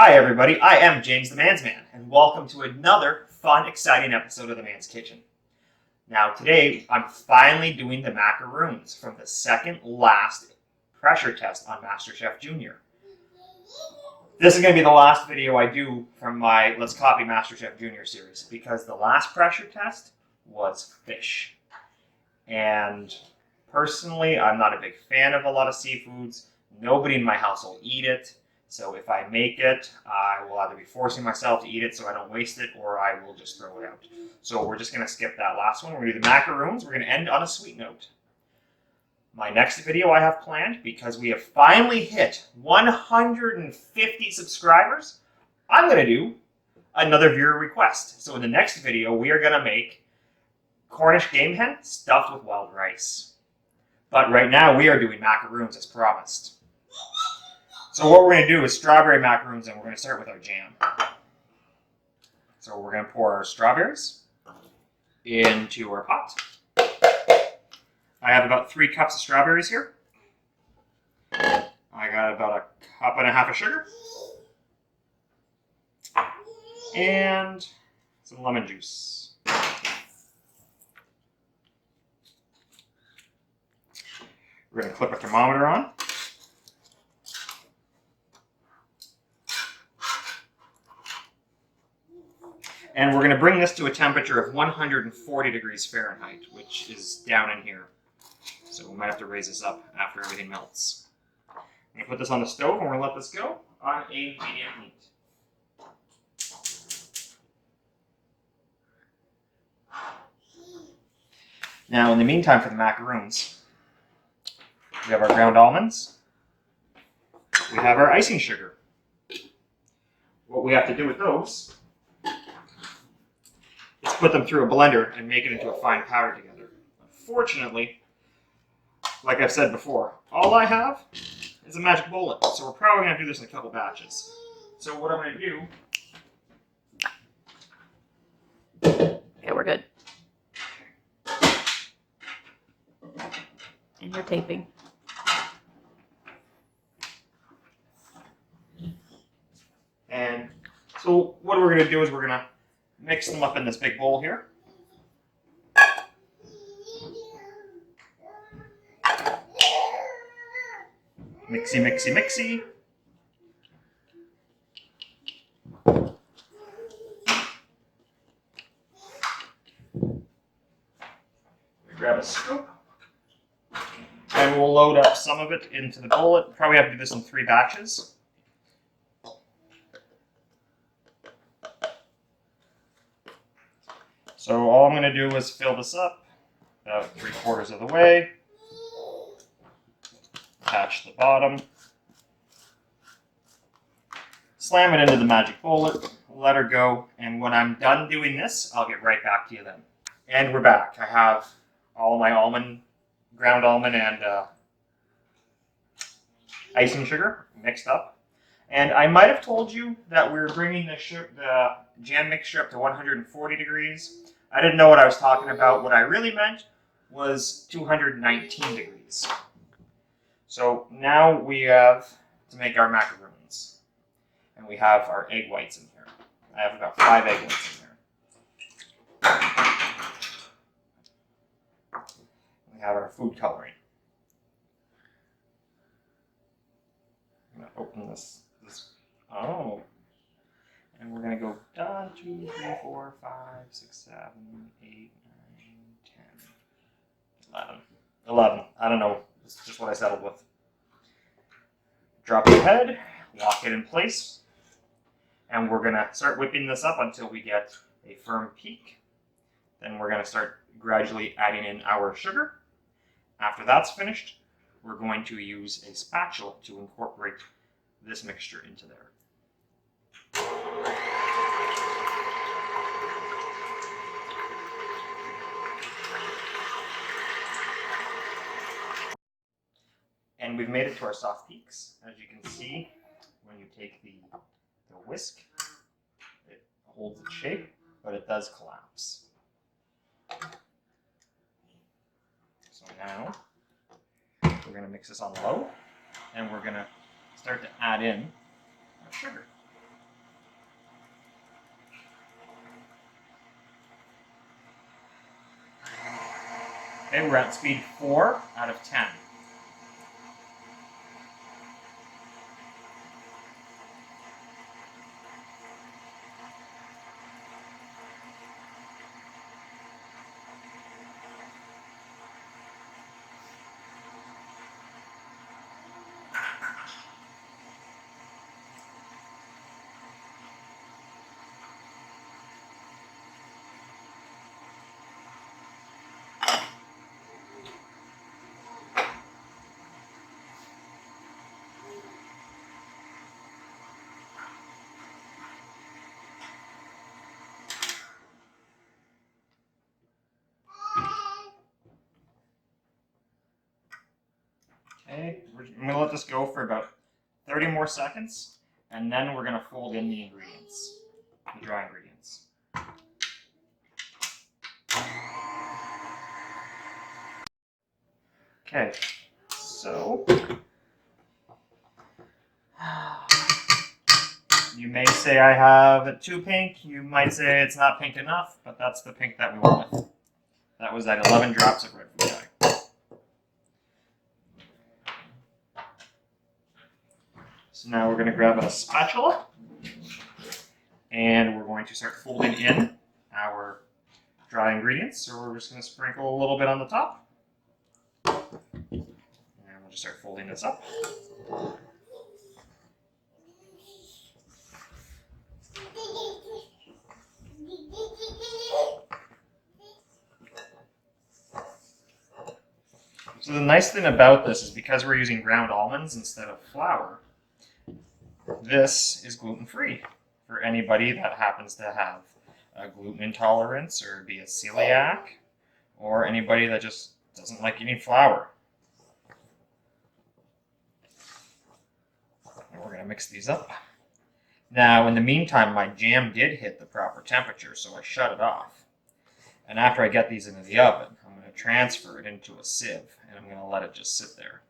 Hi everybody, I am James the Man's Man, and welcome to another fun, exciting episode of The Man's Kitchen. Now today, I'm finally doing the macaroons from the second last pressure test on MasterChef Junior. This is going to be the last video I do from my Let's Copy MasterChef Junior series, because the last pressure test was fish. And personally, I'm not a big fan of a lot of seafoods. Nobody in my house will eat it. So if I make it, I will either be forcing myself to eat it so I don't waste it, or I will just throw it out. So we're just going to skip that last one. We're going to do the macaroons. We're going to end on a sweet note. My next video I have planned, because we have finally hit 150 subscribers, I'm going to do another viewer request. So in the next video, we are going to make Cornish game hen stuffed with wild rice. But right now, we are doing macaroons as promised. So what we're going to do is strawberry macaroons, and we're going to start with our jam. So we're going to pour our strawberries into our pot. I have about 3 cups of strawberries here. I got about a cup and a half of sugar. And some lemon juice. We're going to clip a thermometer on. And we're going to bring this to a temperature of 140 degrees Fahrenheit, which is down in here. So we might have to raise this up after everything melts. I'm going to put this on the stove, and we're going to let this go on a medium heat. Now, in the meantime, for the macaroons, we have our ground almonds. We have our icing sugar. What we have to do with those is put them through a blender and make it into a fine powder together. Unfortunately, like I've said before, all I have is a magic bullet, so we're probably going to do this in a couple batches. So what I'm going to do... Okay, we're good. And you're taping. And so what we're going to do is we're going to mix them up in this big bowl here. Mixy, mixy, mixy. Grab a scoop. And we'll load up some of it into the bowl. Probably have to do this in 3 batches. So all I'm going to do is fill this up about 3/4 of the way. Attach the bottom. Slam it into the magic bullet. Let her go. And when I'm done doing this, I'll get right back to you then. And we're back. I have all my ground almond and icing sugar mixed up. And I might have told you that we were bringing the jam mixture up to 140 degrees. I didn't know what I was talking about. What I really meant was 219 degrees. So now we have to make our macaroons. And we have our egg whites in here. I have about 5 egg whites in here. We have our food coloring. I'm going to open this. Oh. And we're going to go 1, 2, 3, 4, 5, 6, 7, 8, 9, 10, 11. I don't know. It's just what I settled with. Drop your head, lock it in place, and we're going to start whipping this up until we get a firm peak. Then we're going to start gradually adding in our sugar. After that's finished, we're going to use a spatula to incorporate this mixture into there. And we've made it to our soft peaks. As you can see, when you take the whisk, it holds its shape, but it does collapse. So now, we're going to mix this on low, and we're going to start to add in our sugar. Okay, we're at speed 4 out of 10. Okay, I'm going to let this go for about 30 more seconds, and then we're going to fold in the ingredients, the dry ingredients. Okay, so you may say I have it too pink, you might say it's not pink enough, but that's the pink that we went with. That was at 11 drops of red food dye. So now we're going to grab a spatula, and we're going to start folding in our dry ingredients. So we're just going to sprinkle a little bit on the top. And we'll just start folding this up. So the nice thing about this is because we're using ground almonds instead of flour, this is gluten-free for anybody that happens to have a gluten intolerance or be a celiac, or anybody that just doesn't like eating flour. And we're going to mix these up. Now, in the meantime, my jam did hit the proper temperature, so I shut it off. And after I get these into the oven, I'm going to transfer it into a sieve, and I'm going to let it just sit there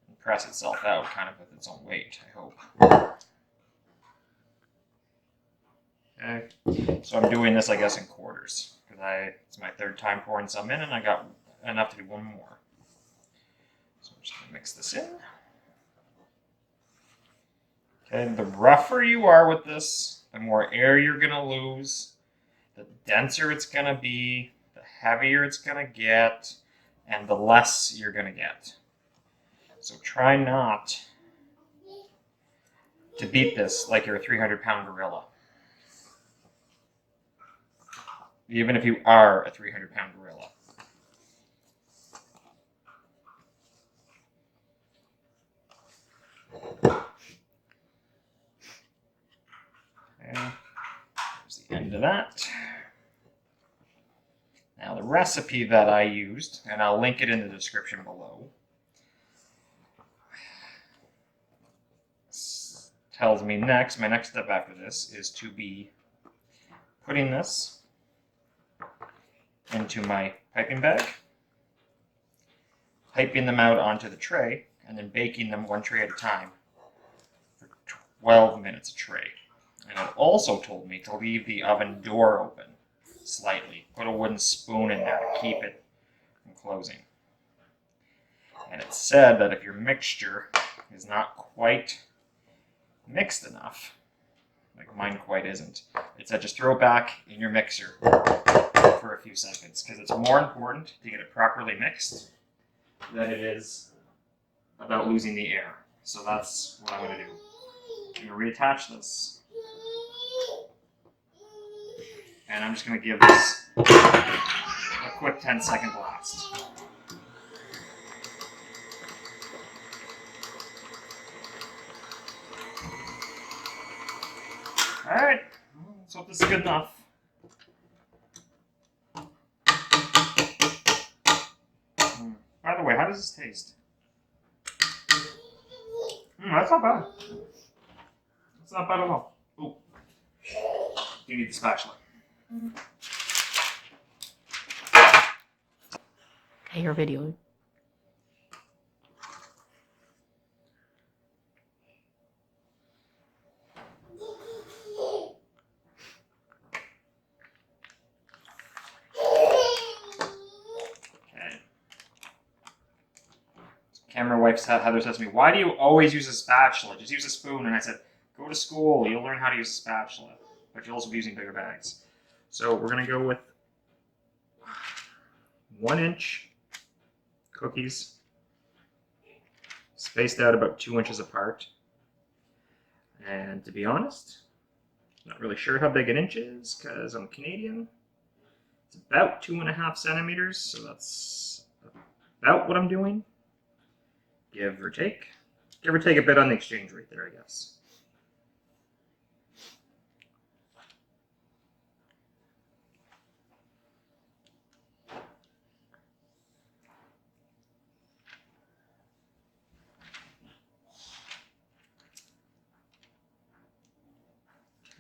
and press itself out kind of with its own weight, I hope. Okay, so I'm doing this, I guess, in quarters, because it's my third time pouring some in, and I got enough to do one more. So I'm just going to mix this in. Okay, the rougher you are with this, the more air you're going to lose, the denser it's going to be, the heavier it's going to get, and the less you're going to get. So try not to beat this like you're a 300-pound gorilla. Even if you are a 300-pound gorilla. Okay, there's the end of that. Now the recipe that I used, and I'll link it in the description below, tells me my next step after this is to be putting this into my piping bag, piping them out onto the tray, and then baking them one tray at a time for 12 minutes a tray. And it also told me to leave the oven door open slightly. Put a wooden spoon in there to keep it from closing. And it said that if your mixture is not quite mixed enough, like mine quite isn't, it said just throw it back in your mixer for a few seconds, because it's more important to get it properly mixed than it is about losing the air. So that's what I'm going to do. I'm going to reattach this, and I'm just going to give this a quick 10-second blast. Alright, let's hope this is good enough. By the way, how does this taste? That's not bad. That's not bad at all. Oh, you need the spatula. Hey, you're videoing. camera wife Heather says to me, "Why do you always use a spatula? Just use a spoon." And I said, "Go to school. You'll learn how to use a spatula, but you'll also be using bigger bags." So we're gonna go with 1 inch cookies, spaced out about 2 inches apart. And to be honest, not really sure how big an inch is because I'm Canadian. It's about 2.5 centimeters, so that's about what I'm doing. Give or take. Give or take a bit on the exchange rate there, I guess.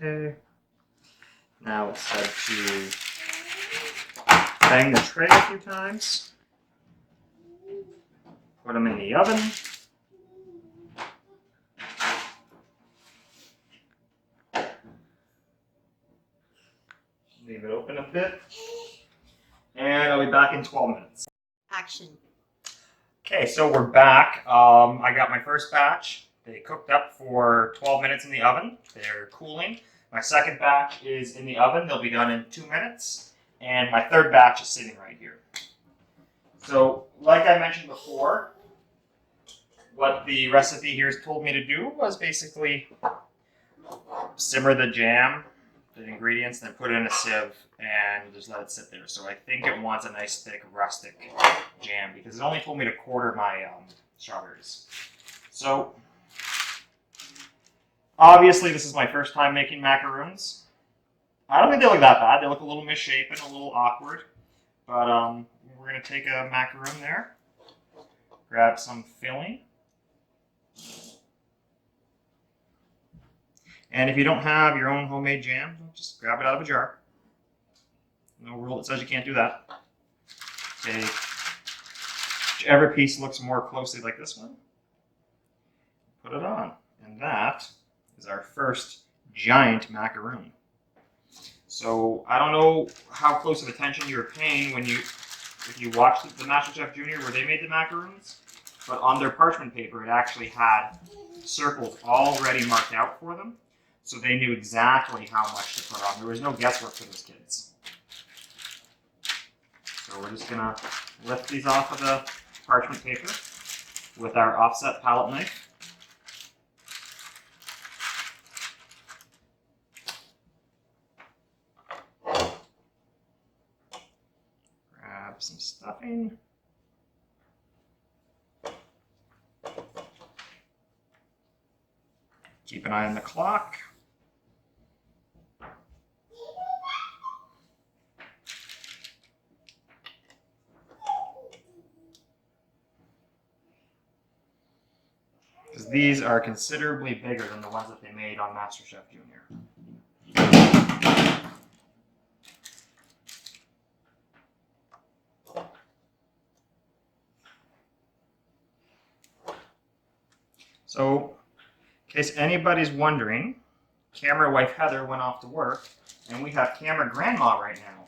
Okay. Now it's time to bang the tray a few times. Put them in the oven. Leave it open a bit. And I'll be back in 12 minutes. Action. Okay, so we're back. I got my first batch. They cooked up for 12 minutes in the oven. They're cooling. My second batch is in the oven. They'll be done in 2 minutes. And my third batch is sitting right here. So, like I mentioned before, what the recipe here has told me to do was basically simmer the jam, the ingredients, then put it in a sieve and just let it sit there. So I think it wants a nice thick rustic jam because it only told me to quarter my strawberries. So obviously this is my first time making macaroons. I don't think they look that bad. They look a little misshapen, a little awkward. But we're going to take a macaroon there, grab some filling. And if you don't have your own homemade jam, just grab it out of a jar. No rule that says you can't do that. Take whichever piece looks more closely like this one. Put it on. And that is our first giant macaroon. So I don't know how close of attention you were paying if you watched the MasterChef Junior where they made the macaroons, but on their parchment paper it actually had circles already marked out for them, so they knew exactly how much to put on. There was no guesswork for those kids. So we're just gonna lift these off of the parchment paper with our offset palette knife. Some stuffing. Keep an eye on the clock. Because these are considerably bigger than the ones that they made on MasterChef Junior. So, in case anybody's wondering, camera wife Heather went off to work, and we have camera grandma right now.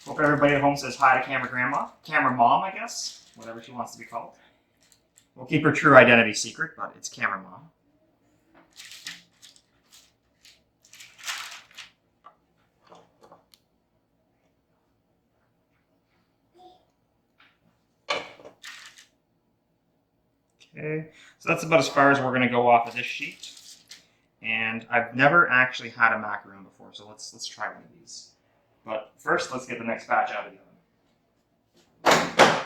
Hope everybody at home says hi to camera grandma. Camera mom, I guess, whatever she wants to be called. We'll keep her true identity secret, but it's camera mom. Okay, so that's about as far as we're going to go off of this sheet. And I've never actually had a macaroon before, so let's try one of these. But first, let's get the next batch out of the oven.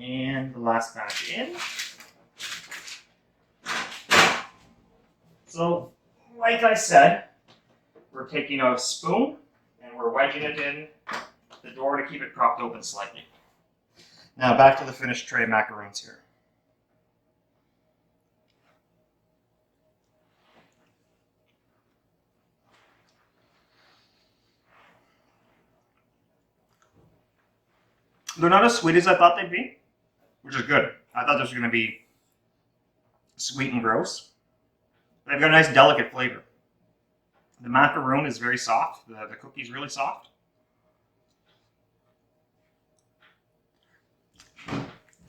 And the last batch in. So, like I said, we're taking a spoon and we're wedging it in the door to keep it propped open slightly. Now back to the finished tray of macaroons here. They're not as sweet as I thought they'd be, which is good. I thought this was going to be sweet and gross. They've got a nice delicate flavor. The macaroon is very soft. The cookie's really soft.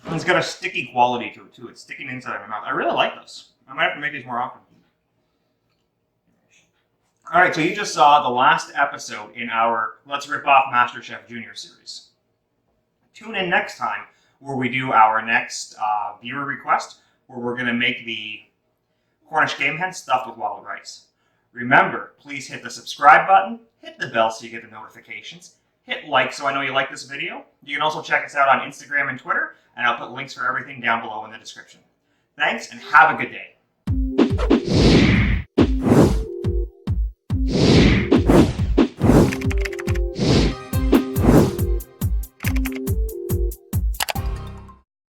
And it's got a sticky quality to it too. It's sticking inside of my mouth. I really like this. I might have to make these more often. All right, so you just saw the last episode in our Let's Rip Off MasterChef Junior series. Tune in next time where we do our next viewer request, where we're going to make the Cornish game hen stuffed with wild rice. Remember, please hit the subscribe button, hit the bell so you get the notifications, hit like so I know you like this video. You can also check us out on Instagram and Twitter, and I'll put links for everything down below in the description. Thanks, and have a good day.